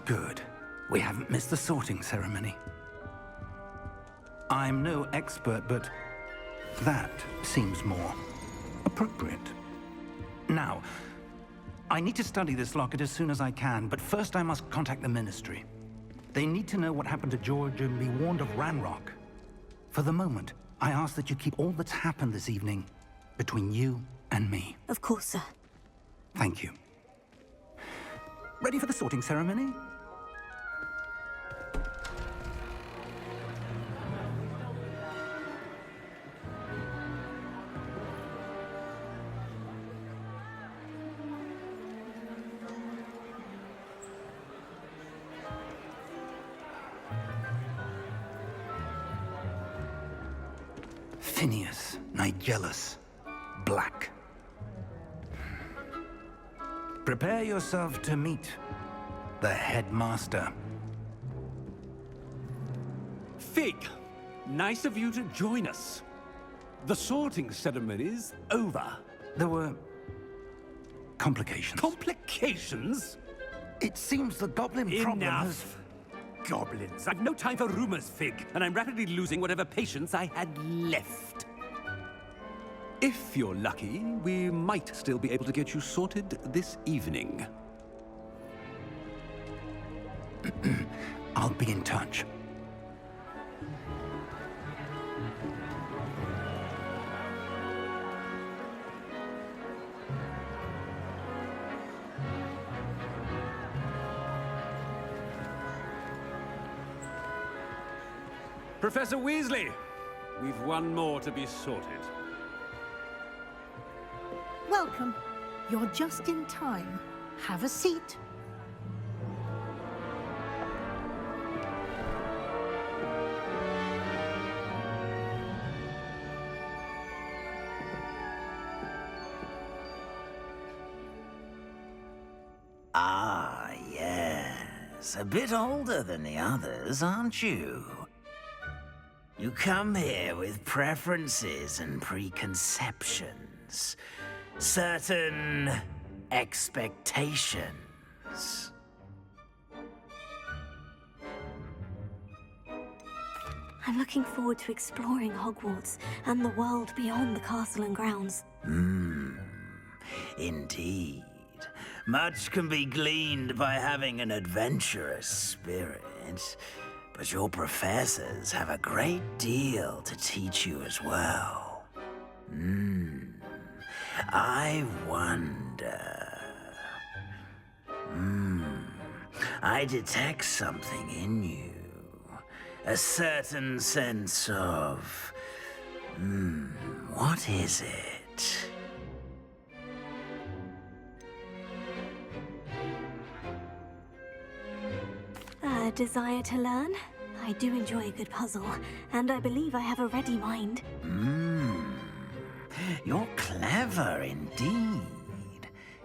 Good. We haven't missed the sorting ceremony. I'm no expert, but that seems more appropriate. Now, I need to study this locket as soon as I can, but first I must contact the Ministry. They need to know what happened to George and be warned of Ranrock. For the moment, I ask that you keep all that's happened this evening between you and me. Of course, sir. Thank you. Ready for the sorting ceremony? Phineas, Nigellus, Black. Prepare yourself to meet the headmaster. Fig, nice of you to join us. The sorting ceremony's over. There were complications. Complications? It seems the goblin problem has... Enough. Goblins. I've no time for rumors, Fig, and I'm rapidly losing whatever patience I had left. If you're lucky, we might still be able to get you sorted this evening. I'll be in touch. Professor Weasley, we've one more to be sorted. Welcome. You're just in time. Have a seat. Ah, yes. A bit older than the others, aren't you? You come here with preferences and preconceptions. Certain expectations. I'm looking forward to exploring Hogwarts and the world beyond the castle and grounds. Indeed. Much can be gleaned by having an adventurous spirit. But your professors have a great deal to teach you as well. I wonder... I detect something in you. A certain sense of... what is it? A desire to learn? I do enjoy a good puzzle, and I believe I have a ready mind. You're clever indeed.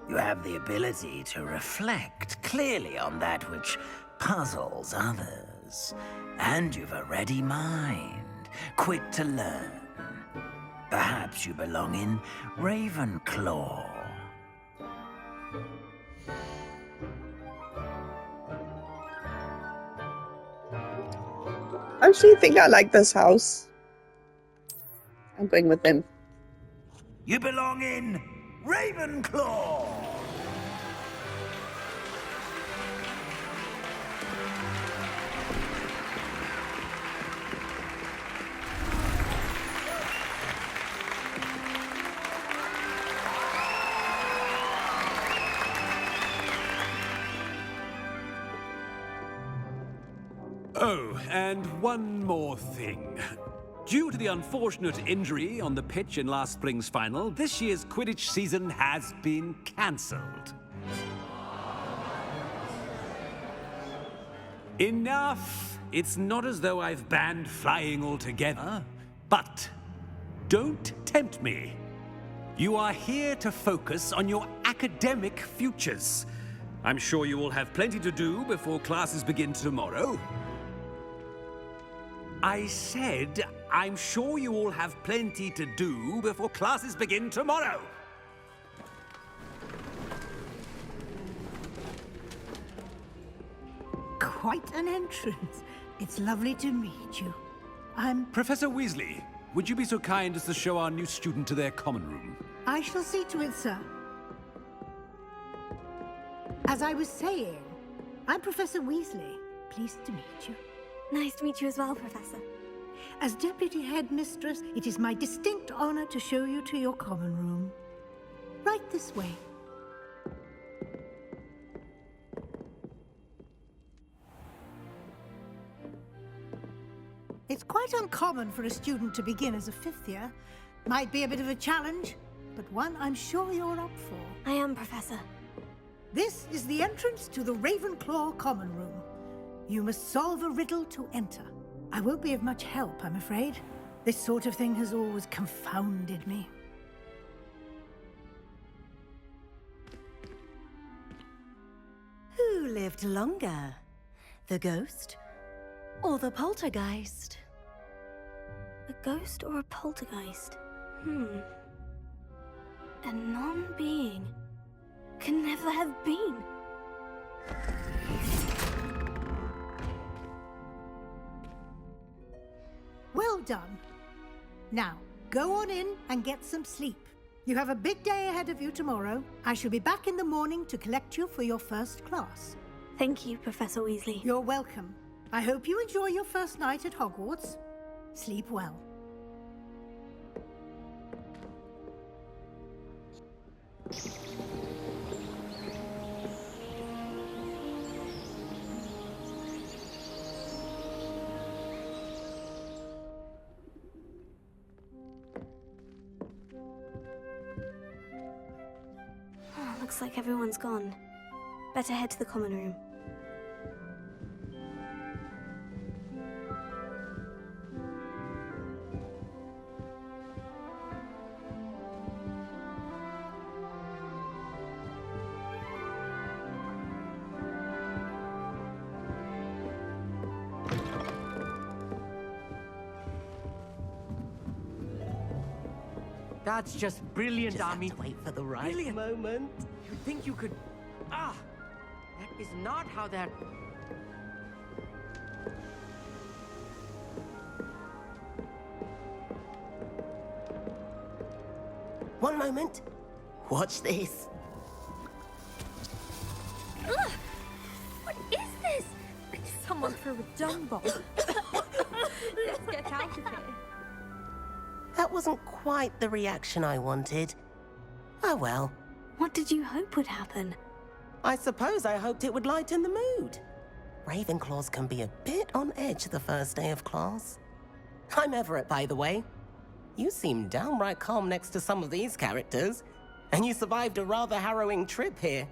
You have the ability to reflect clearly on that which puzzles others. And you've a ready mind, quick to learn. Perhaps you belong in Ravenclaw. I actually think I like this house. I'm going with him. You belong in Ravenclaw! Oh, and one more thing. Due to the unfortunate injury on the pitch in last spring's final, this year's Quidditch season has been cancelled. Enough! It's not as though I've banned flying altogether, but don't tempt me. You are here to focus on your academic futures. I'm sure you will have plenty to do before classes begin tomorrow. I said, I'm sure you all have plenty to do before classes begin tomorrow. quite an entrance. It's lovely to meet you. Professor Weasley, would you be so kind as to show our new student to their common room? I shall see to it, sir. As I was saying, I'm Professor Weasley. Pleased to meet you. Nice to meet you as well, Professor. As Deputy Headmistress, it is my distinct honor to show you to your common room. Right this way. It's quite uncommon for a student to begin as a fifth year. Might be a bit of a challenge, but one I'm sure you're up for. I am, Professor. This is the entrance to the Ravenclaw common room. You must solve a riddle to enter. I won't be of much help, I'm afraid. This sort of thing has always confounded me. Who lived longer? The ghost or the poltergeist? A ghost or a poltergeist? A non-being can never have been. Well done. Now, go on in and get some sleep. You have a big day ahead of you tomorrow. I shall be back in the morning to collect you for your first class. Thank you, Professor Weasley. You're welcome. I hope you enjoy your first night at Hogwarts. Sleep well. Looks like everyone's gone. Better head to the common room. That's just brilliant, Just have Army. to wait for the right Brilliant. moment. You think you could... Ah! That is not how that... One moment. Watch this. What is this? Someone threw a dung bomb. Let's get out of here. That wasn't quite the reaction I wanted. Oh well. What did you hope would happen? I suppose I hoped it would lighten the mood. Ravenclaws can be a bit on edge the first day of class. I'm Everett, by the way. You seem downright calm next to some of these characters, and you survived a rather harrowing trip here.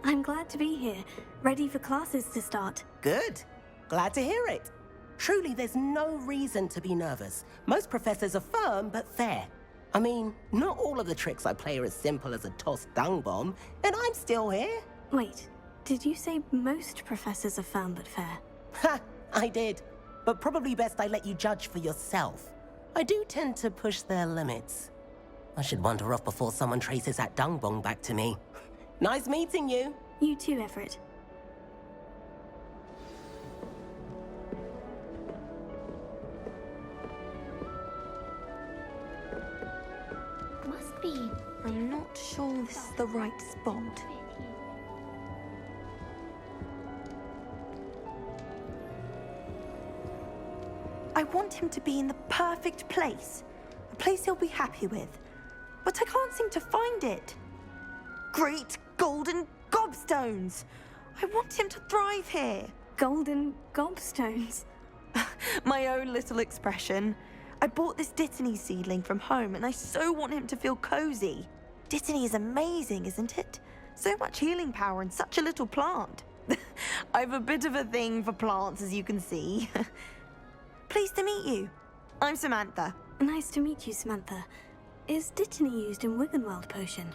I'm glad to be here, ready for classes to start. Good. Glad to hear it. Truly, there's no reason to be nervous. Most professors are firm but fair. I mean, not all of the tricks I play are as simple as a tossed dung bomb, and I'm still here. Wait, did you say most professors are firm but fair? Ha! I did. But probably best I let you judge for yourself. I do tend to push their limits. I should wander off before someone traces that dung bomb back to me. Nice meeting you. You too, Everett. Must be. I'm not sure this is the right spot. I want him to be in the perfect place. A place he'll be happy with. But I can't seem to find it. Great golden gobstones! I want him to thrive here. Golden gobstones. My own little expression. I bought this Dittany seedling from home and I so want him to feel cozy. Dittany is amazing, isn't it? So much healing power in such a little plant. I've a bit of a thing for plants, as you can see. Pleased to meet you. I'm Samantha. Nice to meet you, Samantha. Is Dittany used in Wiggenweld potion?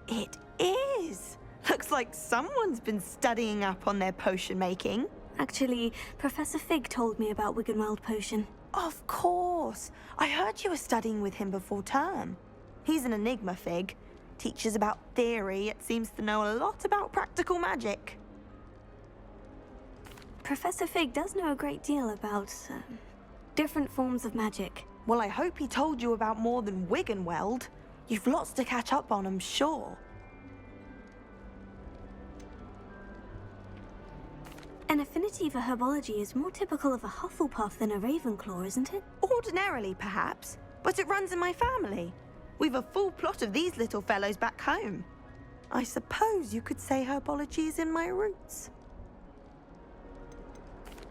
It is. Looks like someone's been studying up on their potion making. Actually, Professor Fig told me about Wiggenweld potion. Of course. I heard you were studying with him before term. He's an enigma, Fig. teaches about theory, it seems to know a lot about practical magic. Professor Fig does know a great deal about different forms of magic. Well, I hope he told you about more than Wiggenweld. You've lots to catch up on, I'm sure. An affinity for herbology is more typical of a Hufflepuff than a Ravenclaw, isn't it? Ordinarily, perhaps, but it runs in my family. We've a full plot of these little fellows back home. I suppose you could say herbology is in my roots.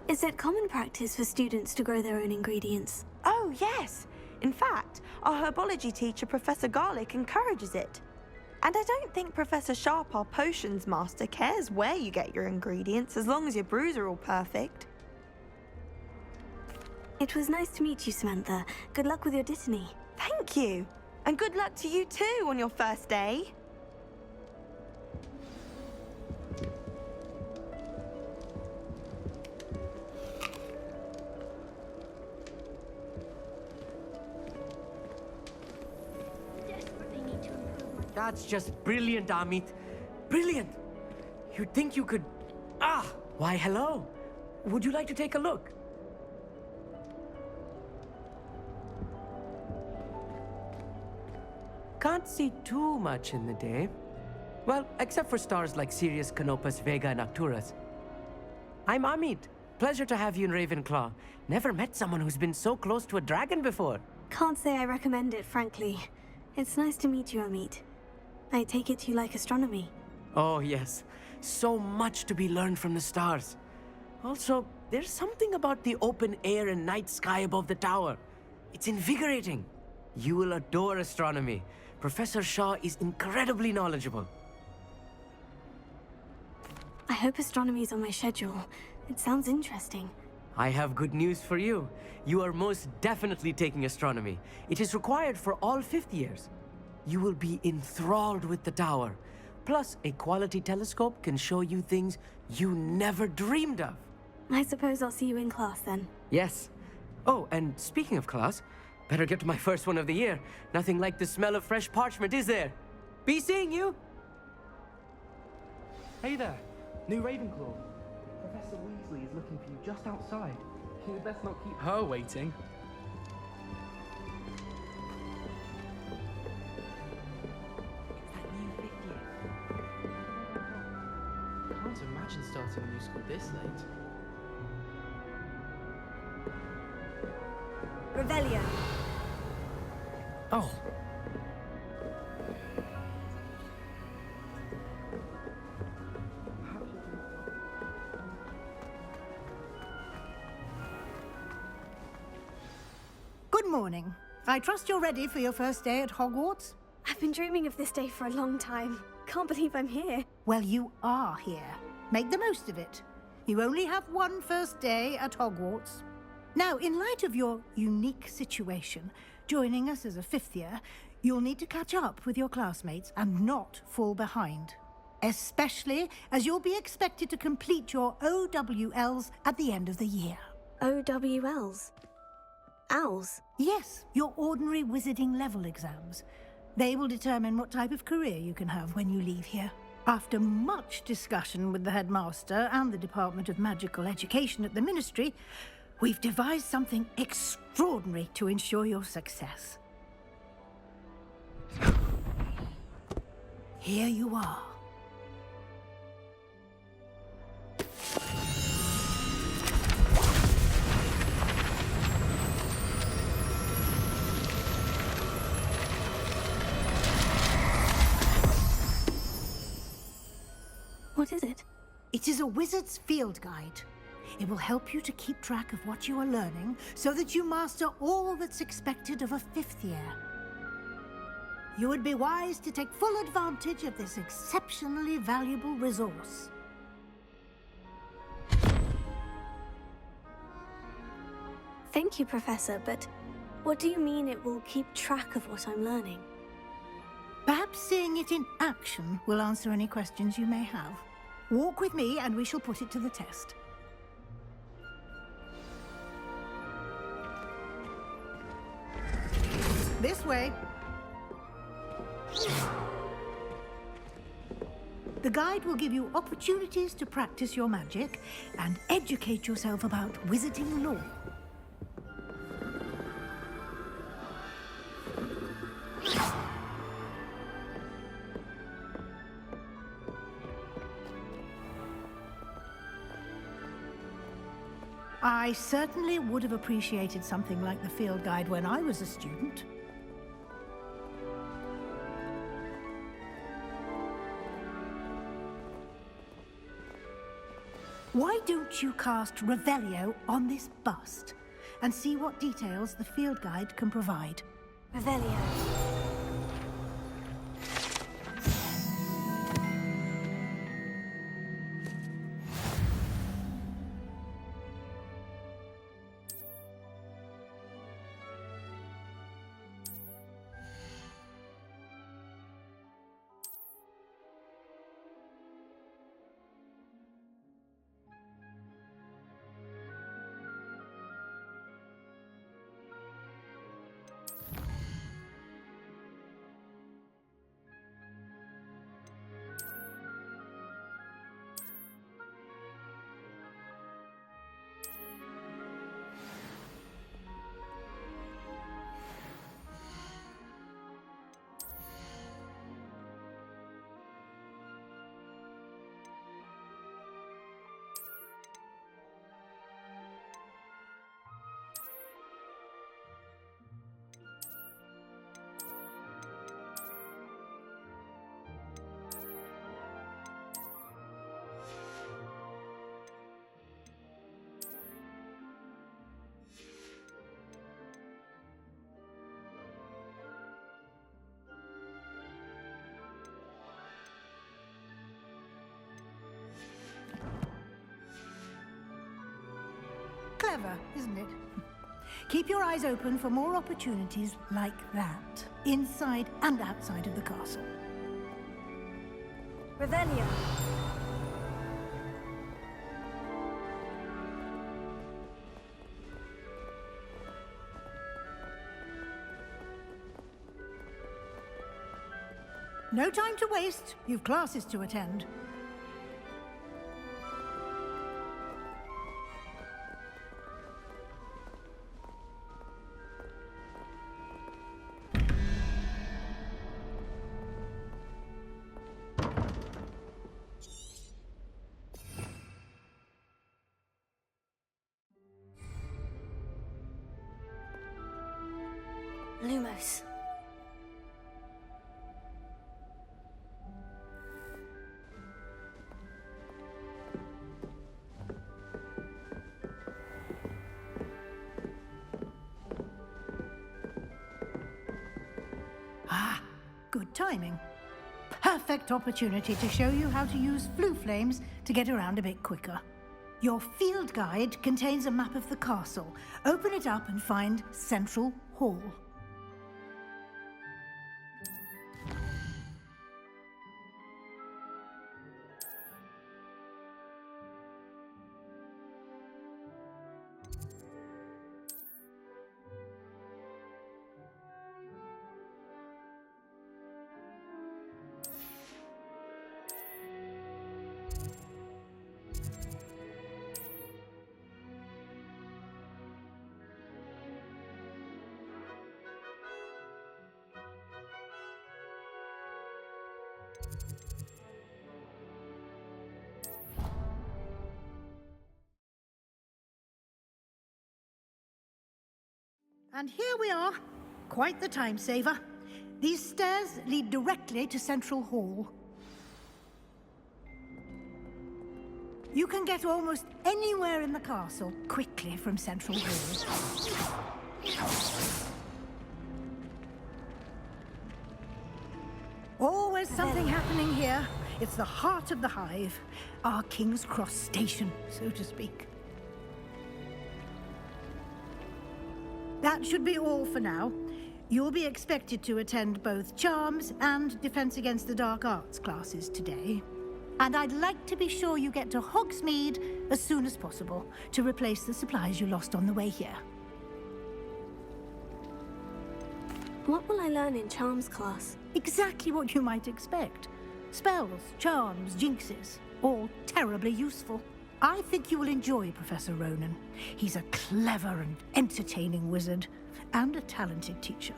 Is it common practice for students to grow their own ingredients? Oh, yes. In fact, our herbology teacher, Professor Garlick, encourages it. And I don't think Professor Sharp, our potions master, cares where you get your ingredients as long as your brews are all perfect. It was nice to meet you, Samantha. Good luck with your Dittany. Thank you. And good luck to you too on your first day. That's just brilliant, Amit. Brilliant! You'd think you could... Ah! Why, hello. Would you like to take a look? Can't see too much in the day. Well, except for stars like Sirius, Canopus, Vega, and Arcturus. I'm Amit. Pleasure to have you in Ravenclaw. Never met someone who's been so close to a dragon before. Can't say I recommend it, frankly. It's nice to meet you, Amit. I take it you like astronomy. Oh, yes. So much to be learned from the stars. Also, there's something about the open air and night sky above the tower. It's invigorating. You will adore astronomy. Professor Shaw is incredibly knowledgeable. I hope astronomy's on my schedule. It sounds interesting. I have good news for you. You are most definitely taking astronomy. It is required for all fifth years. You will be enthralled with the tower. Plus, a quality telescope can show you things you never dreamed of. I suppose I'll see you in class then. Yes. Oh, and speaking of class, better get to my first one of the year. Nothing like the smell of fresh parchment, is there? Be seeing you! Hey there, new Ravenclaw. Professor Weasley is looking for you just outside. You best not keep her waiting. Can't imagine starting a new school this late. Revelio. Oh. Good morning. I trust you're ready for your first day at Hogwarts? I've been dreaming of this day for a long time. Can't believe I'm here. Well, you are here. Make the most of it. You only have one first day at Hogwarts. Now, in light of your unique situation, joining us as a fifth year, you'll need to catch up with your classmates and not fall behind. Especially as you'll be expected to complete your OWLs at the end of the year. OWLs? Owls? Yes, your ordinary wizarding level exams. They will determine what type of career you can have when you leave here. After much discussion with the headmaster and the Department of Magical Education at the Ministry, we've devised something extraordinary to ensure your success. Here you are. What is it? It is a wizard's field guide. It will help you to keep track of what you are learning so that you master all that's expected of a fifth year. You would be wise to take full advantage of this exceptionally valuable resource. Thank you, Professor, but what do you mean it will keep track of what I'm learning? Perhaps seeing it in action will answer any questions you may have. Walk with me and we shall put it to the test. This way. The guide will give you opportunities to practice your magic and educate yourself about wizarding lore. I certainly would have appreciated something like the field guide when I was a student. Why don't you cast Revelio on this bust and see what details the field guide can provide? Revelio. Clever, isn't it? Keep your eyes open for more opportunities like that, inside and outside of the castle. Revelio. No time to waste. You've classes to attend. Lumos. Ah, good timing. Perfect opportunity to show you how to use flue flames to get around a bit quicker. Your field guide contains a map of the castle. Open it up and find Central Hall. And here we are. Quite the time saver. These stairs lead directly to Central Hall. You can get almost anywhere in the castle quickly from Central Hall. Always something happening here. It's the heart of the hive. Our King's Cross station, so to speak. That should be all for now. You'll be expected to attend both Charms and Defense Against the Dark Arts classes today. And I'd like to be sure you get to Hogsmeade as soon as possible to replace the supplies you lost on the way here. What will I learn in Charms class? Exactly what you might expect. Spells, charms, jinxes, all terribly useful. I think you will enjoy Professor Ronan. He's a clever and entertaining wizard, and a talented teacher.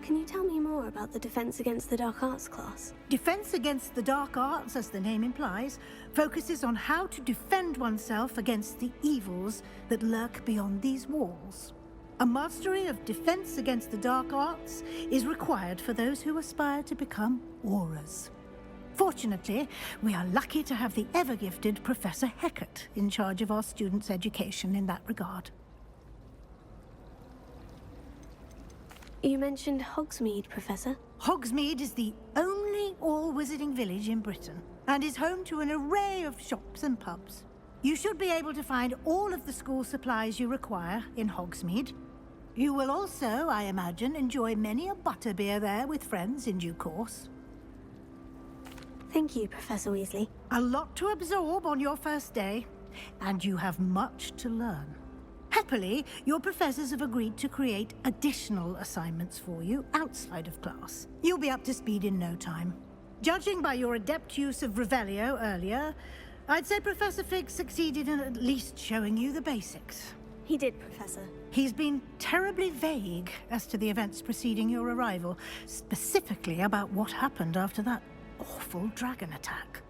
Can you tell me more about the Defense Against the Dark Arts class? Defense Against the Dark Arts, as the name implies, focuses on how to defend oneself against the evils that lurk beyond these walls. A mastery of Defense Against the Dark Arts is required for those who aspire to become Aurors. Fortunately, we are lucky to have the ever-gifted Professor Hecat in charge of our students' education in that regard. You mentioned Hogsmeade, Professor. Hogsmeade is the only all-wizarding village in Britain, and is home to an array of shops and pubs. You should be able to find all of the school supplies you require in Hogsmeade. You will also, I imagine, enjoy many a butterbeer there with friends in due course. Thank you, Professor Weasley. A lot to absorb on your first day, and you have much to learn. Happily, your professors have agreed to create additional assignments for you outside of class. You'll be up to speed in no time. Judging by your adept use of Revelio earlier, I'd say Professor Fig succeeded in at least showing you the basics. He did, Professor. He's been terribly vague as to the events preceding your arrival, specifically about what happened after that awful dragon attack.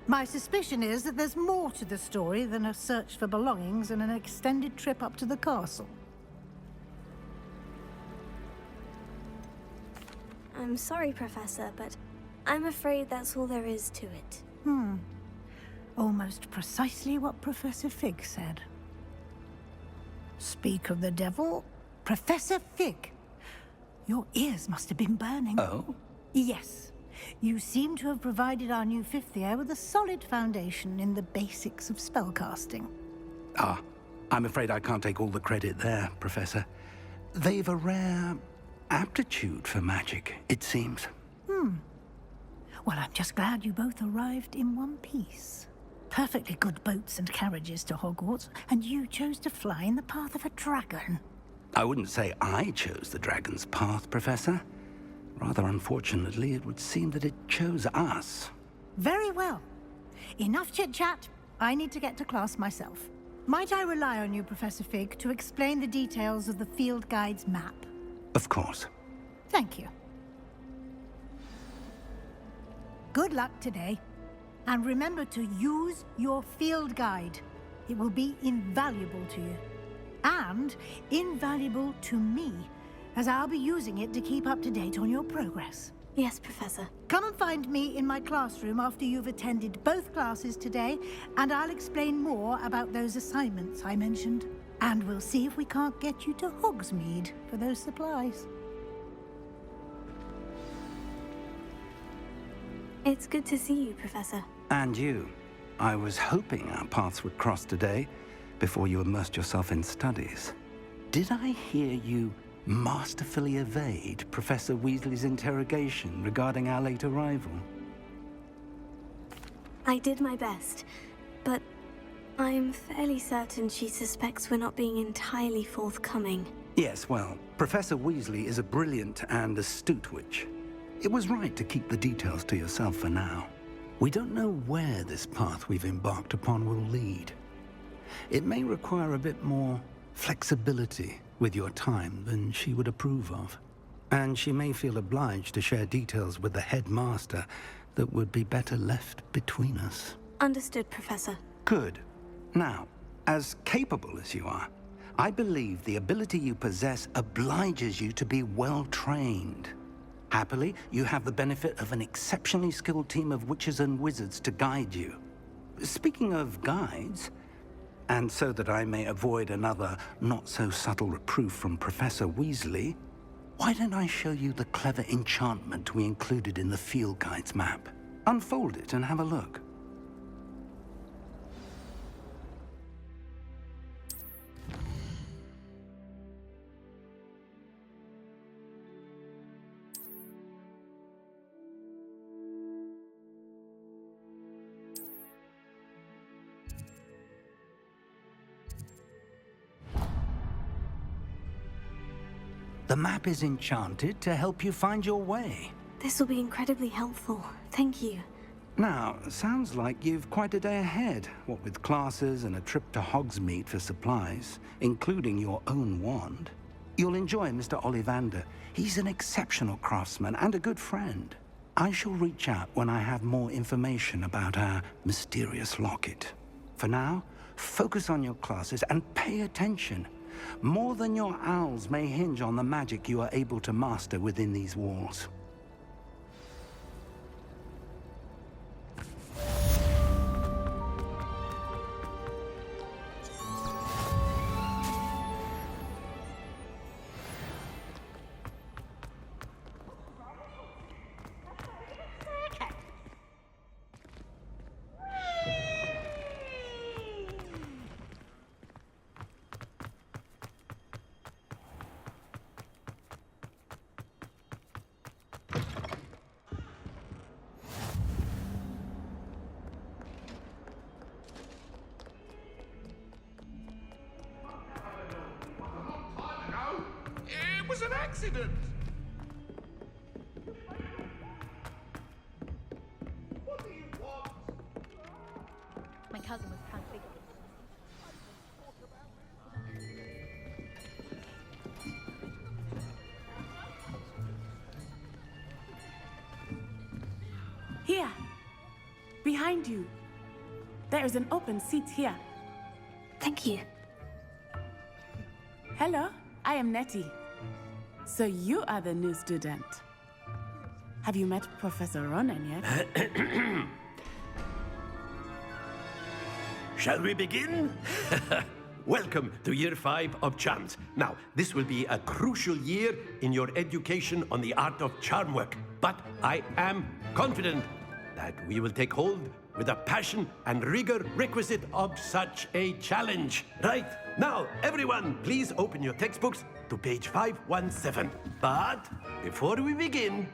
My suspicion is that there's more to the story than a search for belongings and an extended trip up to the castle. I'm sorry, Professor, but I'm afraid that's all there is to it. Almost precisely what Professor Fig said. Speak of the devil, Professor Fig. Your ears must have been burning. Oh? Yes. You seem to have provided our new fifth year with a solid foundation in the basics of spellcasting. Ah, I'm afraid I can't take all the credit there, Professor. They've a rare aptitude for magic, it seems. Well, I'm just glad you both arrived in one piece. Perfectly good boats and carriages to Hogwarts, and you chose to fly in the path of a dragon. I wouldn't say I chose the dragon's path, Professor. Rather unfortunately, it would seem that it chose us. Very well. Enough chit-chat. I need to get to class myself. Might I rely on you, Professor Fig, to explain the details of the field guide's map? Of course. Thank you. Good luck today. And remember to use your field guide. It will be invaluable to you. And invaluable to me, as I'll be using it to keep up to date on your progress. Yes, Professor. Come and find me in my classroom after you've attended both classes today, and I'll explain more about those assignments I mentioned. And we'll see if we can't get you to Hogsmeade for those supplies. It's good to see you, Professor. And you. I was hoping our paths would cross today, before you immersed yourself in studies. Did I hear you masterfully evade Professor Weasley's interrogation regarding our late arrival? I did my best, but I'm fairly certain she suspects we're not being entirely forthcoming. Yes, well, Professor Weasley is a brilliant and astute witch. It was right to keep the details to yourself for now. We don't know where this path we've embarked upon will lead. It may require a bit more flexibility with your time than she would approve of. And she may feel obliged to share details with the headmaster that would be better left between us. Understood, Professor. Good. Now, as capable as you are, I believe the ability you possess obliges you to be well trained. Happily, you have the benefit of an exceptionally skilled team of witches and wizards to guide you. Speaking of guides, and so that I may avoid another not-so-subtle reproof from Professor Weasley, why don't I show you the clever enchantment we included in the field guide's map? Unfold it and have a look. The map is enchanted to help you find your way. This will be incredibly helpful. Thank you. Now, sounds like you've quite a day ahead, what with classes and a trip to Hogsmeade for supplies, including your own wand. You'll enjoy Mr. Ollivander. He's an exceptional craftsman and a good friend. I shall reach out when I have more information about our mysterious locket. For now, focus on your classes and pay attention. More than your owls may hinge on the magic you are able to master within these walls. It was an accident! What do you want? My cousin was transfigured. Here. Behind you. There is an open seat here. Thank you. Hello, I am Nettie. So you are the new student. Have you met Professor Ronan yet? Shall we begin? Welcome to Year 5 of Charms. Now, this will be a crucial year in your education on the art of charm work. But I am confident that we will take hold with the passion and rigor requisite of such a challenge. Right, now, everyone, please open your textbooks to page 517. But before we begin,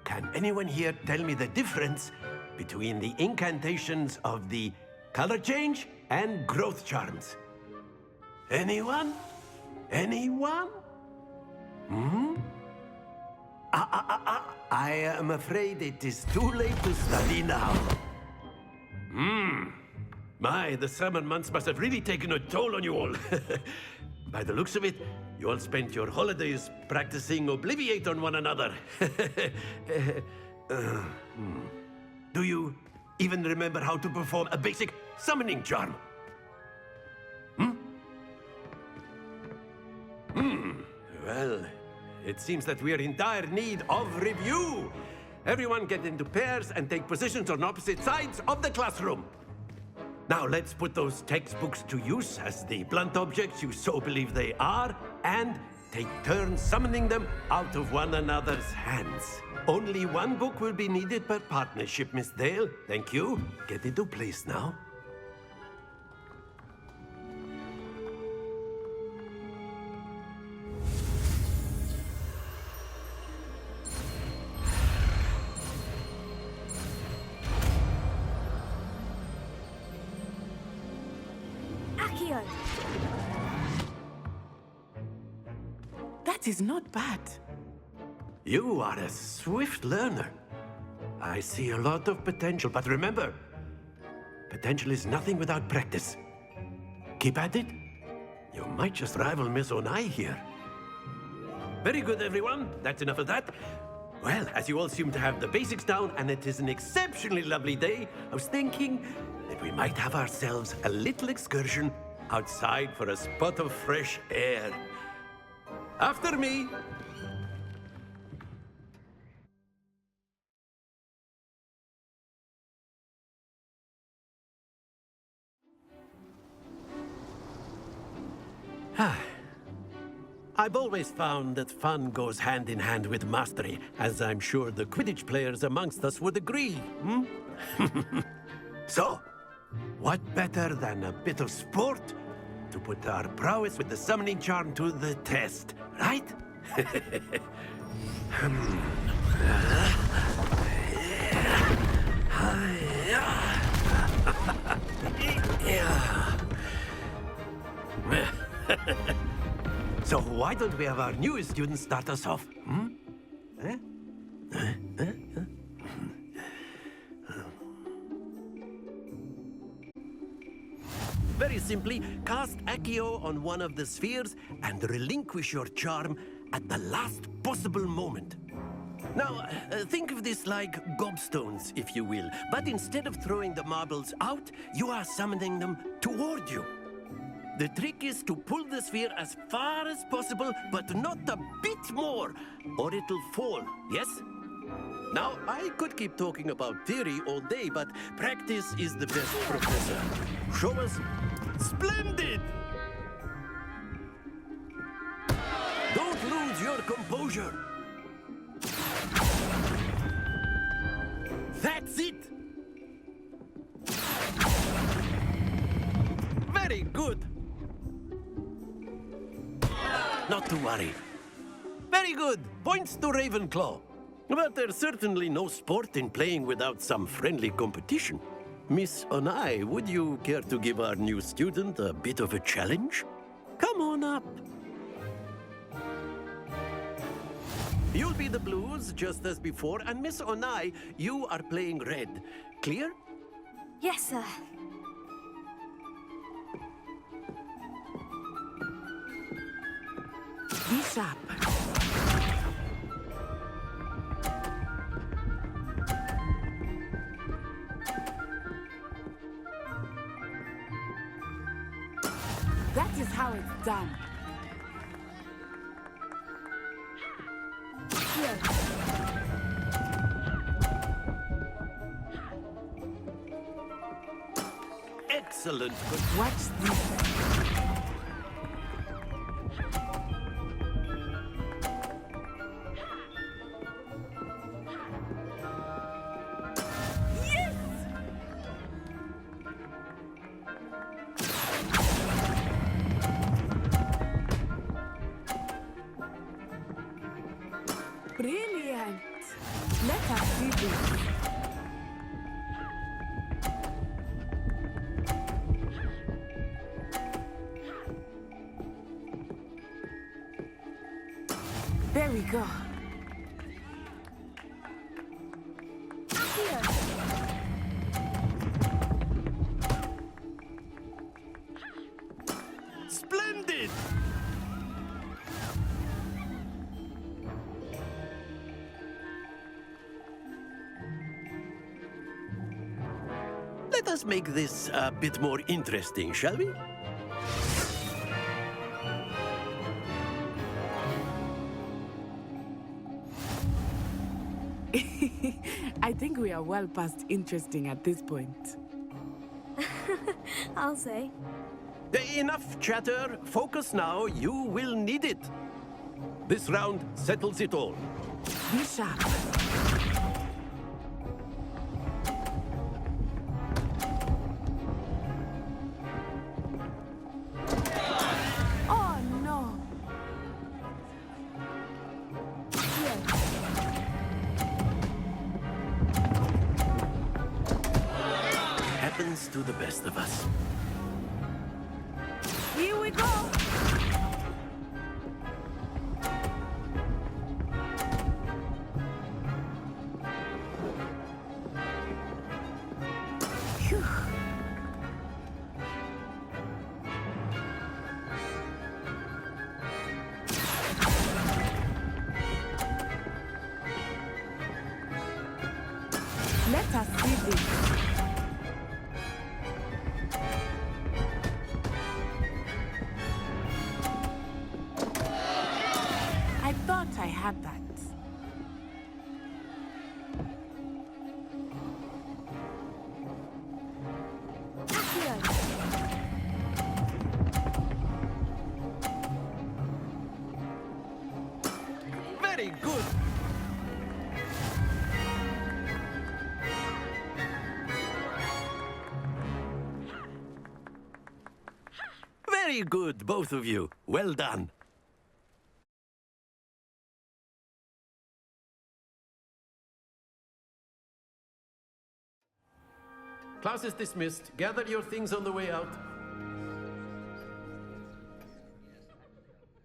can anyone here tell me the difference between the incantations of the color change and growth charms? Anyone? Anyone? I am afraid it is too late to study now. My, the summer months must have really taken a toll on you all. By the looks of it, you all spent your holidays practicing Obliviate on one another. Do you even remember how to perform a basic summoning charm? Well, it seems that we are in dire need of review. Everyone get into pairs and take positions on opposite sides of the classroom. Now let's put those textbooks to use as the blunt objects you so believe they are, and take turns summoning them out of one another's hands. Only one book will be needed per partnership, Miss Dale. Thank you. Get into place now. Accio! That is not bad. You are a swift learner. I see a lot of potential, but remember, potential is nothing without practice. Keep at it. You might just rival Miss Onai here. Very good, everyone. That's enough of that. Well, as you all seem to have the basics down, and it is an exceptionally lovely day, I was thinking that we might have ourselves a little excursion outside for a spot of fresh air. After me. I've always found that fun goes hand in hand with mastery, as I'm sure the Quidditch players amongst us would agree. So, what better than a bit of sport to put our prowess with the summoning charm to the test, right? So why don't we have our newest student start us off? Very simply, cast Accio on one of the spheres and relinquish your charm at the last possible moment. Now, think of this like gobstones, if you will. But instead of throwing the marbles out, you are summoning them toward you. The trick is to pull the sphere as far as possible, but not a bit more, or it'll fall, yes? Now, I could keep talking about theory all day, but practice is the best professor. Show us. Splendid! Don't lose your composure. That's it! Very good! Not to worry. Very good! Points to Ravenclaw. But there's certainly no sport in playing without some friendly competition. Miss Onai, would you care to give our new student a bit of a challenge? Come on up. You'll be the blues, just as before, and Miss Onai, you are playing red. Clear? Yes, sir. Be sharp. That is how it's done. Here. Excellent. Watch this. Brilliant! Let us see this. There we go. Here. Splendid! Let us make this a bit more interesting, shall we? I think we are well past interesting at this point. I'll say. Enough chatter. Focus now. You will need it. This round settles it all. Be sharp. Oh no! Happens to the best of us. Here we go! Phew. Let us see this. I thought I had that. Very good. Very good, both of you. Well done. Class is dismissed. Gather your things on the way out.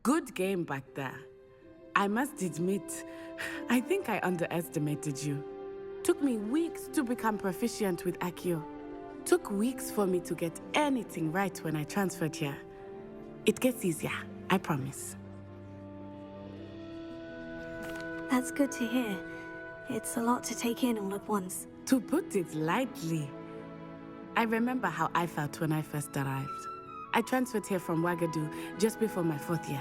Good game back there. I must admit, I think I underestimated you. Took me weeks to become proficient with Accio. Took weeks for me to get anything right when I transferred here. It gets easier, I promise. That's good to hear. It's a lot to take in all at once. To put it lightly, I remember how I felt when I first arrived. I transferred here from Wagadu just before my 4th year.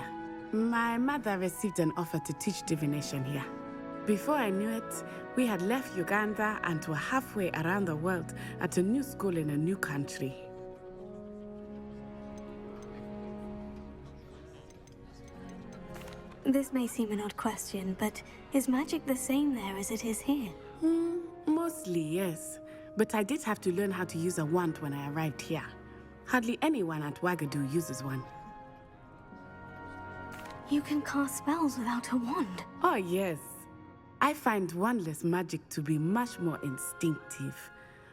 My mother received an offer to teach divination here. Before I knew it, we had left Uganda and were halfway around the world at a new school in a new country. This may seem an odd question, but is magic the same there as it is here? Mostly, yes. But I did have to learn how to use a wand when I arrived here. Hardly anyone at Wagadu uses one. You can cast spells without a wand? Oh, yes. I find wandless magic to be much more instinctive.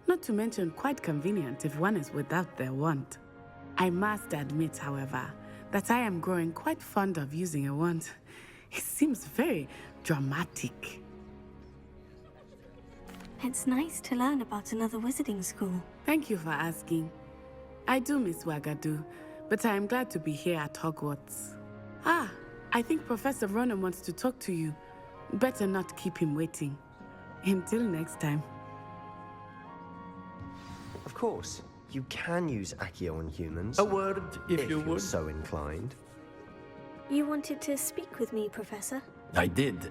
Not to mention quite convenient if one is without their wand. I must admit, however, that I am growing quite fond of using a wand. It seems very dramatic. It's nice to learn about another wizarding school. Thank you for asking. I do miss Wagadu, but I am glad to be here at Hogwarts. I think Professor Ronan wants to talk to you. Better not keep him waiting. Until next time. Of course, you can use Accio on humans. A word, if you you're would. so inclined. You wanted to speak with me, Professor? I did.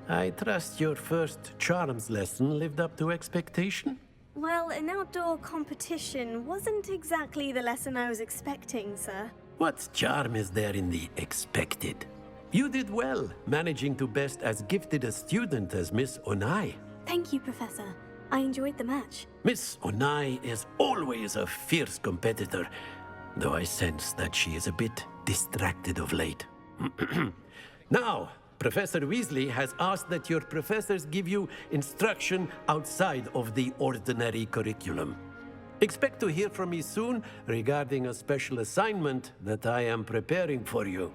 I trust your first charms lesson lived up to expectation? Well, an outdoor competition wasn't exactly the lesson I was expecting, sir. What charm is there in the expected? You did well, managing to best as gifted a student as Miss Onai. Thank you, Professor. I enjoyed the match. Miss Onai is always a fierce competitor, though I sense that she is a bit distracted of late. Now, Professor Weasley has asked that your professors give you instruction outside of the ordinary curriculum. Expect to hear from me soon regarding a special assignment that I am preparing for you.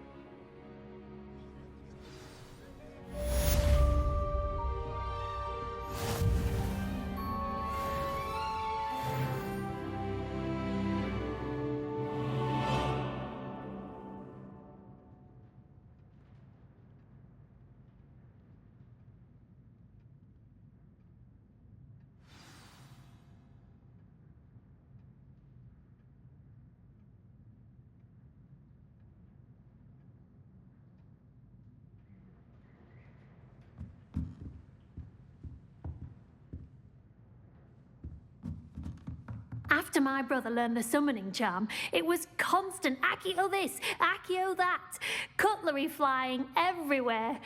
After my brother learned the summoning charm, it was constant Accio this, Accio that, cutlery flying everywhere.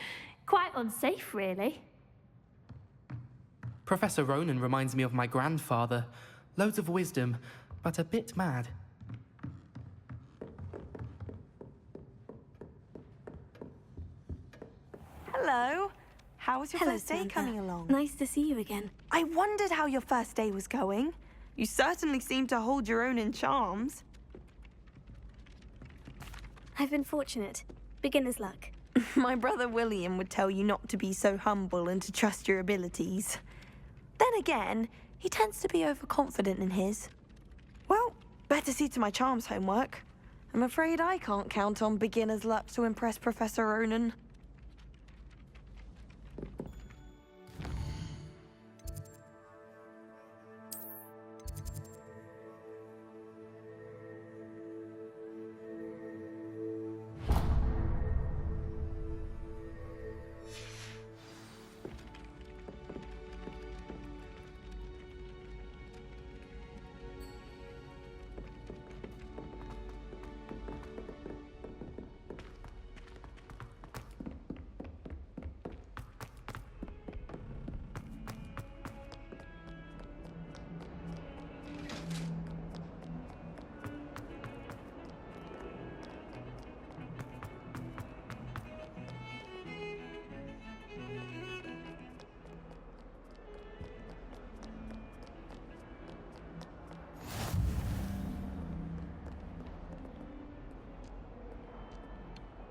Quite unsafe, really. Professor Ronan reminds me of my grandfather. Loads of wisdom, but a bit mad. Hello. How was your Hello, first day Samantha. coming along? Nice to see you again. I wondered how your first day was going. You certainly seem to hold your own in charms. I've been fortunate. Beginner's luck. My brother William would tell you not to be so humble and to trust your abilities. Then again, he tends to be overconfident in his. Well, better see to my charms homework. I'm afraid I can't count on beginner's luck to impress Professor Ronan.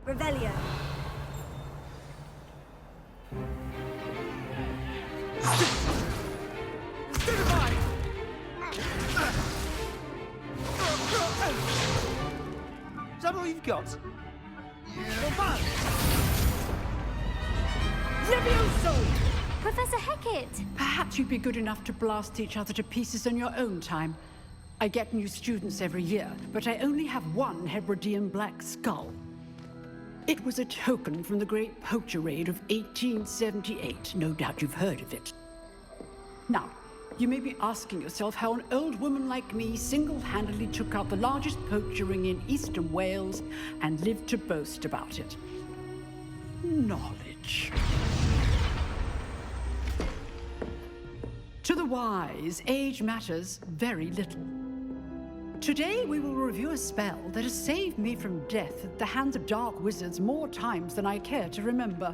Revelio. Is that all you've got? Levioso! Professor Hecat! Perhaps you'd be good enough to blast each other to pieces on your own time. I get new students every year, but I only have one Hebridean black skull. It was a token from the Great Poacher Raid of 1878. No doubt you've heard of it. Now, you may be asking yourself how an old woman like me single-handedly took out the largest poacher ring in eastern Wales and lived to boast about it. Knowledge. To the wise, age matters very little. Today we will review a spell that has saved me from death at the hands of dark wizards more times than I care to remember.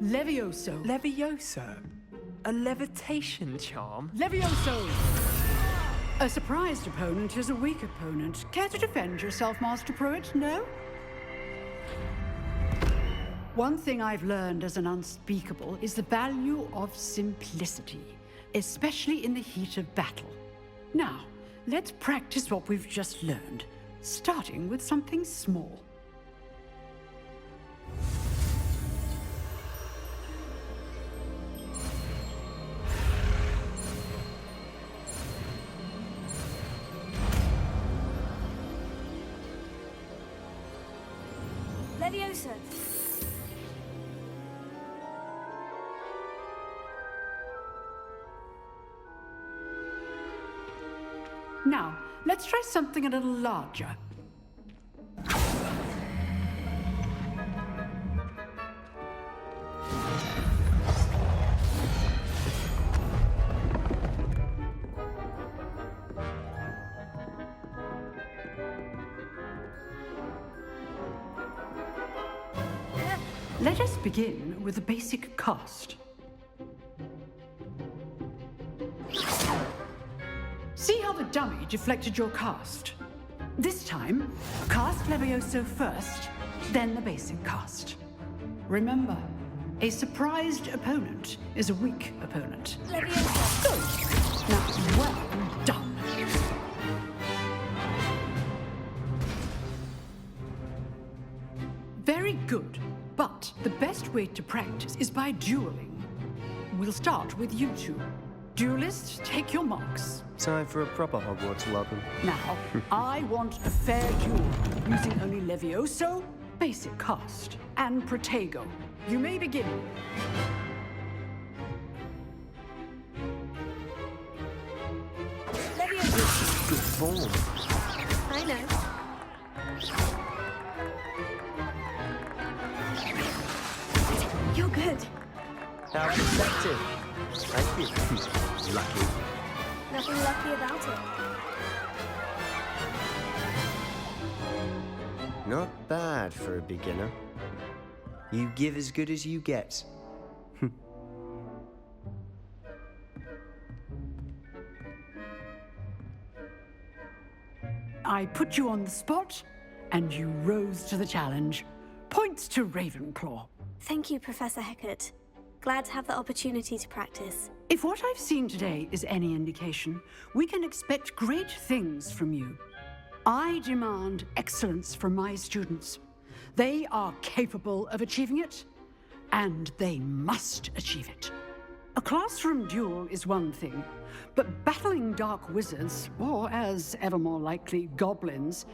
Levioso. Levioso? A levitation charm? Levioso! A surprised opponent is a weak opponent. Care to defend yourself, Master Pruitt? No? One thing I've learned as an unspeakable is the value of simplicity, especially in the heat of battle. Now, let's practice what we've just learned, starting with something small. Levioso. Now, let's try something a little larger. Let us begin with the basic cast. See how the dummy deflected your cast? This time, cast Levioso first, then the basic cast. Remember, a surprised opponent is a weak opponent. Levioso. Good. Now, well done. Very good. But the best way to practice is by dueling. We'll start with you two. Duelists, take your marks. Time for a proper Hogwarts welcome. Now, I want a fair duel, using only Levioso, basic cast, and Protego. You may begin. Levioso. Good form. I know. You're good. How effective. Thank you. Lucky. Nothing lucky about it. Not bad for a beginner. You give as good as you get. I put you on the spot, and you rose to the challenge. Points to Ravenclaw. Thank you, Professor Hecat. Glad to have the opportunity to practice. If what I've seen today is any indication, we can expect great things from you. I demand excellence from my students. They are capable of achieving it, and they must achieve it. A classroom duel is one thing, but battling dark wizards, or as ever more likely, goblins,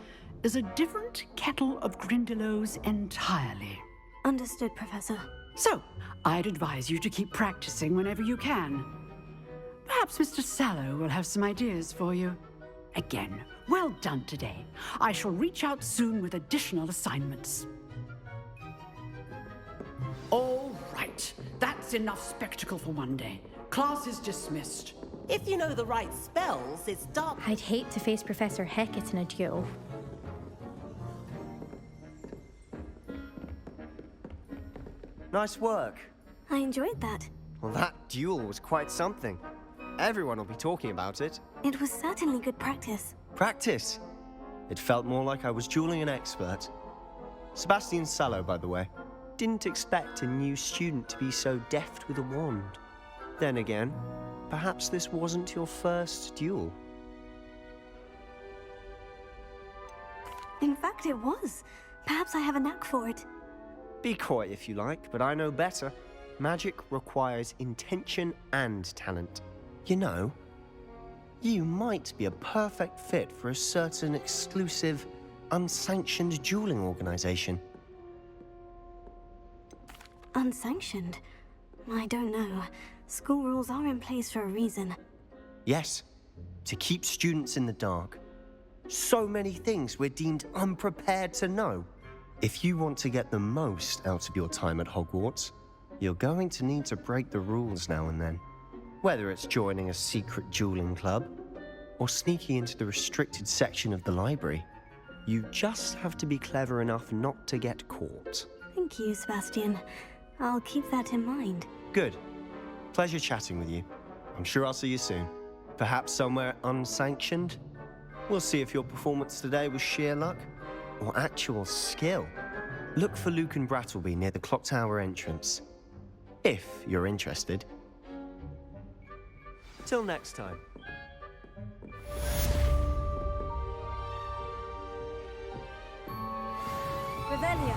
is a different kettle of Grindylows entirely. Understood, Professor. So, I'd advise you to keep practicing whenever you can. Perhaps Mr. Sallow will have some ideas for you. Again, well done today. I shall reach out soon with additional assignments. All right, that's enough spectacle for one day. Class is dismissed. If you know the right spells, it's dark. I'd hate to face Professor Hecat in a duel. Nice work. I enjoyed that. Well, that duel was quite something. Everyone will be talking about it. It was certainly good practice. Practice? It felt more like I was dueling an expert. Sebastian Sallow, by the way. didn't expect a new student to be so deft with a wand. Then again, perhaps this wasn't your first duel. In fact, it was. Perhaps I have a knack for it. Be coy if you like, but I know better. Magic requires intention and talent. You know, you might be a perfect fit for a certain exclusive, unsanctioned dueling organization. Unsanctioned? I don't know. School rules are in place for a reason. Yes, to keep students in the dark. So many things we're deemed unprepared to know. If you want to get the most out of your time at Hogwarts, you're going to need to break the rules now and then. Whether it's joining a secret dueling club, or sneaking into the restricted section of the library, you just have to be clever enough not to get caught. Thank you, Sebastian. I'll keep that in mind. Good. Pleasure chatting with you. I'm sure I'll see you soon. Perhaps somewhere unsanctioned? We'll see if your performance today was sheer luck or actual skill. Look for Luke and Brattleby near the clock tower entrance, if you're interested. Till next time. Revelia!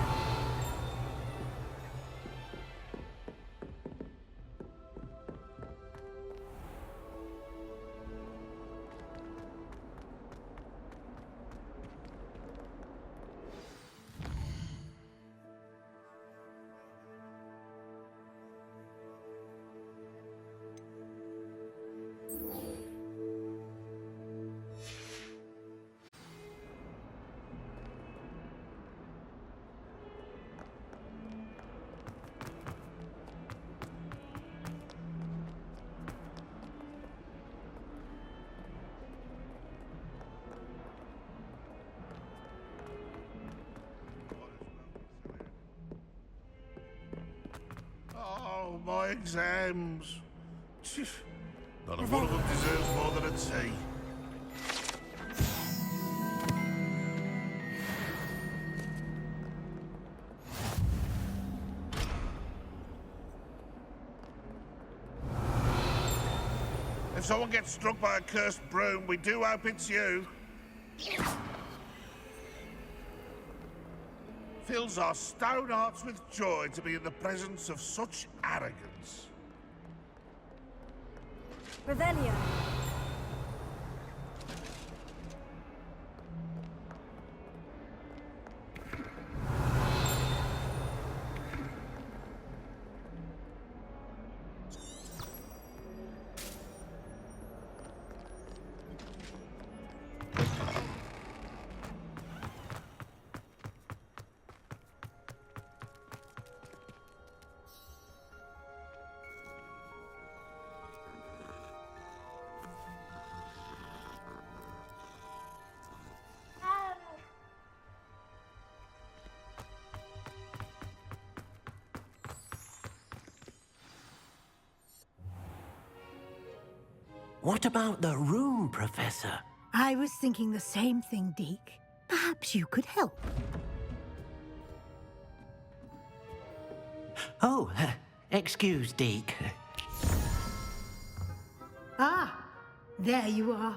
Oh, my exams. Not a one of them deserves more than a tea. If someone gets struck by a cursed broom, we do hope it's you. Fills our stone hearts with joy to be in the presence of such arrogance. Revelia! What about the room, Professor? I was thinking the same thing, Deke. Perhaps you could help. Oh, excuse, Deke. Ah, there you are.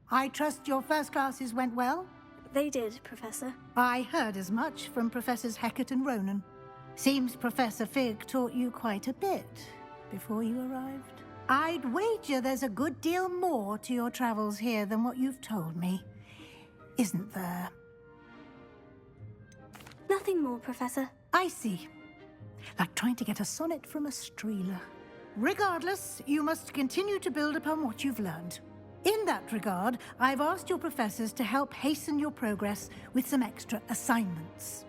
I trust your first classes went well? They did, Professor. I heard as much from Professors Hecat and Ronan. Seems Professor Fig taught you quite a bit before you arrived. I'd wager there's a good deal more to your travels here than what you've told me. Isn't there? Nothing more, Professor. I see. Like trying to get a sonnet from a streeler. Regardless, you must continue to build upon what you've learned. In that regard, I've asked your professors to help hasten your progress with some extra assignments.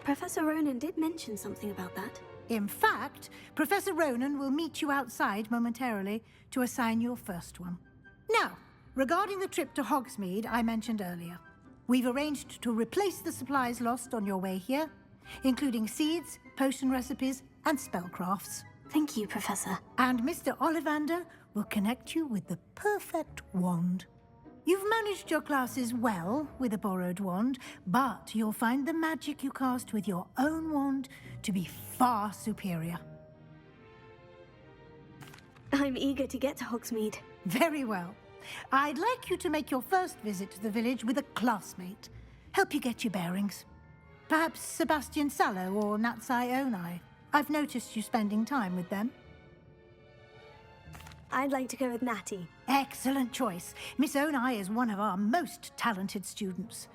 Professor Ronan did mention something about that. In fact, Professor Ronan will meet you outside momentarily to assign your first one. Now, regarding the trip to Hogsmeade I mentioned earlier, we've arranged to replace the supplies lost on your way here, including seeds, potion recipes, and spellcrafts. Thank you, Professor. And Mr. Ollivander will connect you with the perfect wand. You've managed your classes well with a borrowed wand, but you'll find the magic you cast with your own wand to be far superior. I'm eager to get to Hogsmeade. Very well. I'd like you to make your first visit to the village with a classmate. Help you get your bearings. Perhaps Sebastian Sallow or Natsai Onai. I've noticed you spending time with them. I'd like to go with Natty. Excellent choice. Miss Onai is one of our most talented students.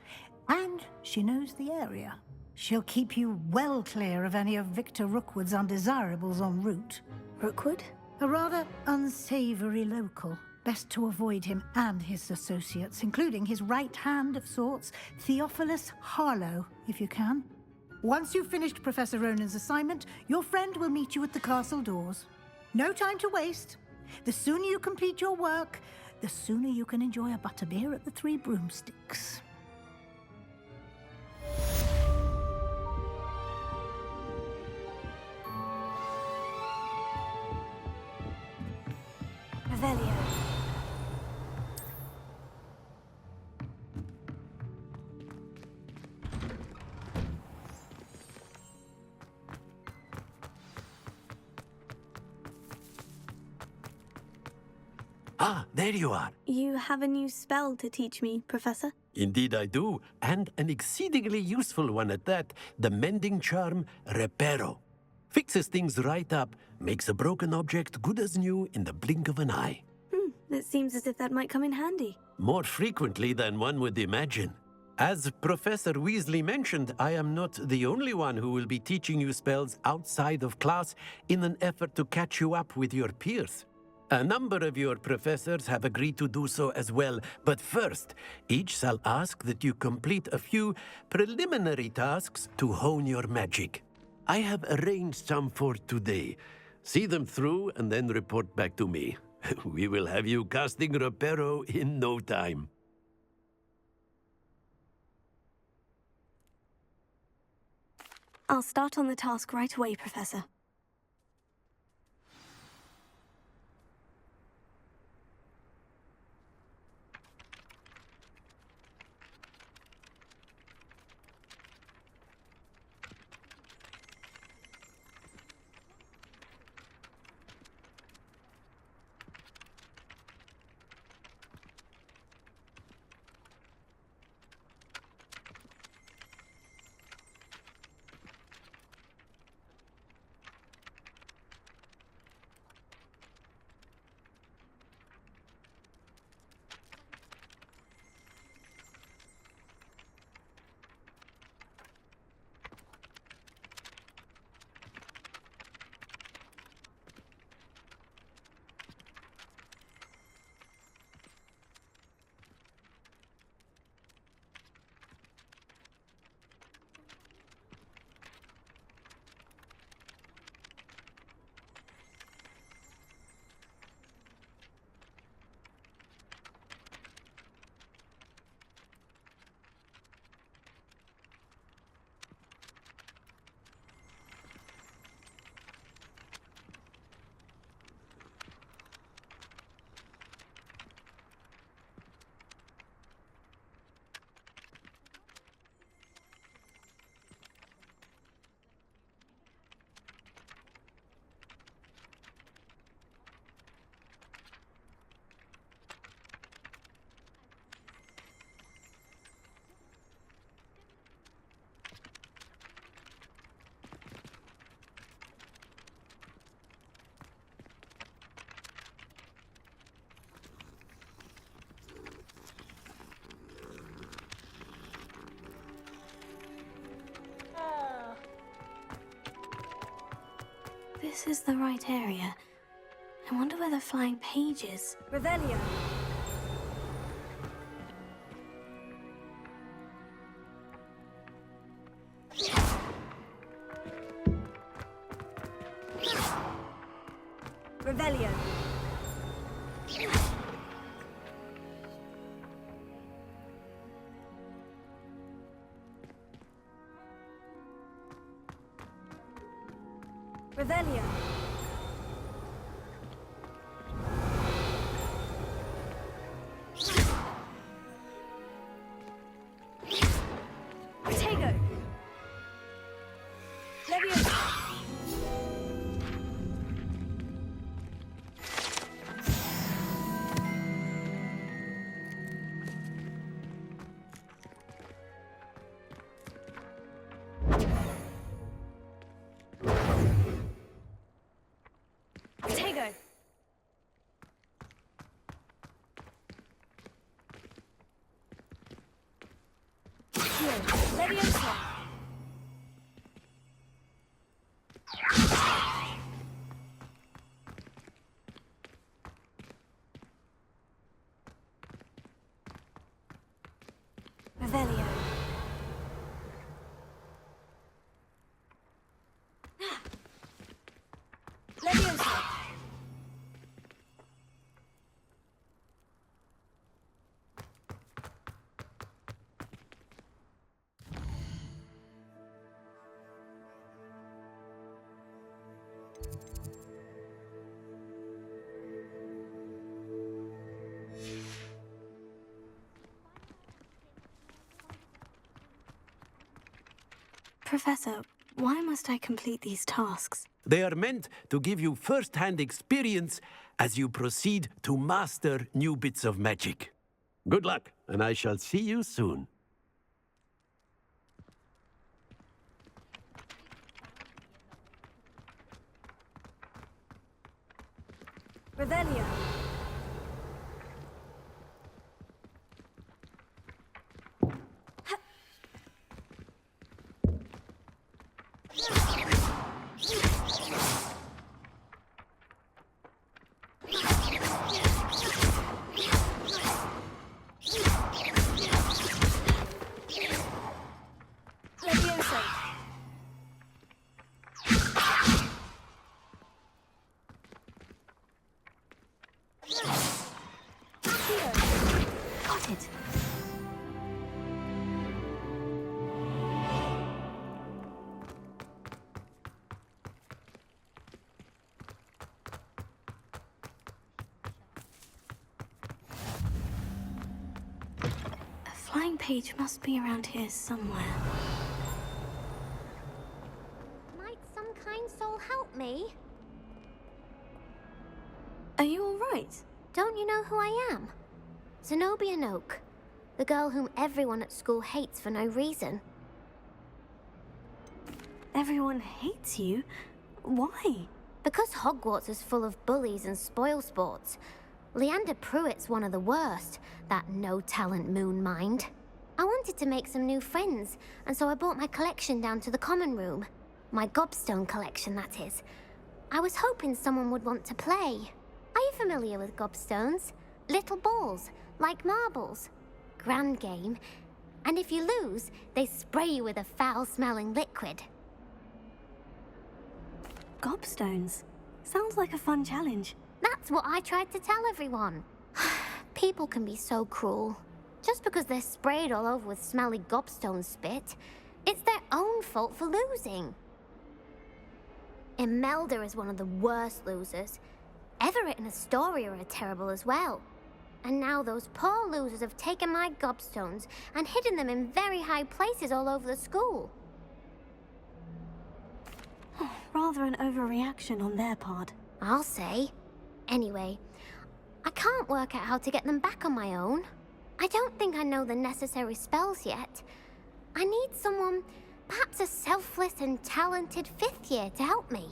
And she knows the area. She'll keep you well clear of any of Victor Rookwood's undesirables en route. Rookwood? A rather unsavory local. Best to avoid him and his associates, including his right hand of sorts, Theophilus Harlow, if you can. Once you've finished Professor Ronan's assignment, your friend will meet you at the castle doors. No time to waste. The sooner you complete your work, the sooner you can enjoy a butterbeer at the Three Broomsticks. Revelio. Ah, there you are. You have a new spell to teach me, Professor? Indeed I do, and an exceedingly useful one at that. The mending charm, Reparo. Fixes things right up, makes a broken object good as new in the blink of an eye. It seems as if that might come in handy. More frequently than one would imagine. As Professor Weasley mentioned, I am not the only one who will be teaching you spells outside of class in an effort to catch you up with your peers. A number of your professors have agreed to do so as well, but first, each shall ask that you complete a few preliminary tasks to hone your magic. I have arranged some for today. See them through and then report back to me. We will have you casting Reparo in no time. I'll start on the task right away, Professor. This is the right area. I wonder where the flying page is. Revelio. Revelio. Revelio. Leviosa! Revelio. Leviosa! Professor, why must I complete these tasks? They are meant to give you first-hand experience as you proceed to master new bits of magic. Good luck, and I shall see you soon. Revelio. Leviosa. Got it. A flying page must be around here somewhere. Might some kind soul help me? Are you all right? Don't you know who I am? Zenobia Noak, the girl whom everyone at school hates for no reason. Everyone hates you? Why? Because Hogwarts is full of bullies and spoilsports. Leander Pruitt's one of the worst, that no-talent moon mind. I wanted to make some new friends, and so I brought my collection down to the common room. My gobstone collection, that is. I was hoping someone would want to play. Are you familiar with gobstones? Little balls, like marbles. Grand game. And if you lose, they spray you with a foul-smelling liquid. Gobstones. Sounds like a fun challenge. That's what I tried to tell everyone. People can be so cruel. Just because they're sprayed all over with smelly gobstone spit, it's their own fault for losing. Imelda is one of the worst losers. Everett and Astoria are terrible as well. And now those poor losers have taken my gobstones and hidden them in very high places all over the school. Rather an overreaction on their part. I'll say. Anyway, I can't work out how to get them back on my own. I don't think I know the necessary spells yet. I need someone, perhaps a selfless and talented fifth year to help me.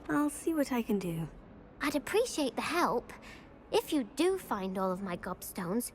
I'll see what I can do. I'd appreciate the help. If you do find all of my gobstones,